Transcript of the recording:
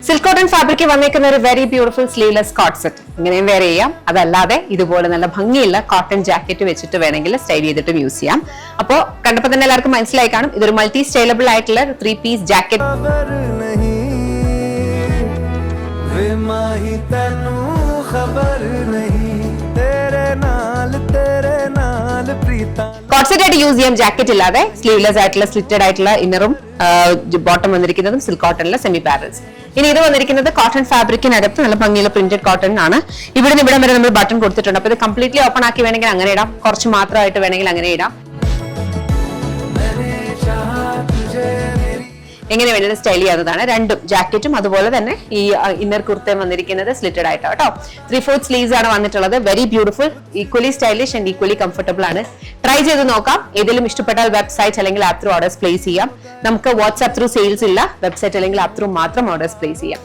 Silk cotton fabric വന്നേക്കുന്ന ഒരു very beautiful sleeveless coat set ഇങ്ങനെയും വെയർ ചെയ്യാം. അതല്ലാതെ ഇതുപോലെ നല്ല ഭംഗിയുള്ള കോട്ടൺ ജാക്കറ്റ് വെച്ചിട്ട് വേണമെങ്കിൽ സ്റ്റൈൽ ചെയ്തിട്ട് യൂസ് ചെയ്യാം. അപ്പോൾ കണ്ടപ്പോൾ തന്നെ എല്ലാവർക്കും മനസ്സിലായി കാണും, ഇതൊരു മൾട്ടി സ്റ്റൈലബിൾ ആയിട്ടുള്ള 3 പീസ് ജാക്കറ്റ്. കോട്ട്സെറ്റ് ആയിട്ട് യൂസ് ചെയ്യാം, ജാക്കറ്റ് ഇല്ലാതെ. സ്ലീവ്ലെസ് ആയിട്ടുള്ള സ്ലിറ്റഡ് ആയിട്ടുള്ള ഇന്നറും ബോട്ടം വന്നിരിക്കുന്നതും സിൽക്ക് കോട്ടണിലെ സെമി പാരൽസ്. ഇനി ഇത് വന്നിരിക്കുന്നത് കോട്ടൺ ഫാബ്രിക്കിനകത്ത് നല്ല ഭംഗിയുള്ള പ്രിന്റഡ് കോട്ടൺ ആണ്. ഇവിടെ നിന്ന് ഇവിടം വരെ നമ്മൾ ബട്ടൺ കൊടുത്തിട്ടുണ്ട്. അപ്പൊ ഇത് കംപ്ലീറ്റ്ലി ഓപ്പൺ ആക്കി വേണമെങ്കിൽ അങ്ങനെ ഇടാം, കുറച്ച് മാത്രമായിട്ട് വേണമെങ്കിൽ അങ്ങനെ ഇടാം. എങ്ങനെ വേണമെങ്കിലും സ്റ്റൈൽ ചെയ്യാവുന്നതാണ്. രണ്ടും ജാക്കറ്റും അതുപോലെ തന്നെ ഈ ഇന്നർ കുർത്തയും വന്നിരിക്കുന്നത് സ്ലിറ്റഡ് ആയിട്ടോ കേട്ടോ. 3/4 സ്ലീവ്സ് ആണ് വന്നിട്ടുള്ളത്. Very beautiful, equally stylish and equally comfortable ആണ്. ട്രൈ ചെയ്ത് നോക്കാം. ഏതെങ്കിലും ഇഷ്ടപ്പെട്ടാൽ വെബ്സൈറ്റ് അല്ലെങ്കിൽ ആപ്പ് ത്രൂ ഓർഡേഴ്സ് പ്ലേസ് ചെയ്യാം. നമുക്ക് വാട്സ്ആപ്പ് ത്രൂ സെയിൽസ് ഇല്ല, വെബ്സൈറ്റ് അല്ലെങ്കിൽ ആപ്പ് ത്രൂ മാത്രം ഓർഡേഴ്സ് പ്ലേസ് ചെയ്യാം.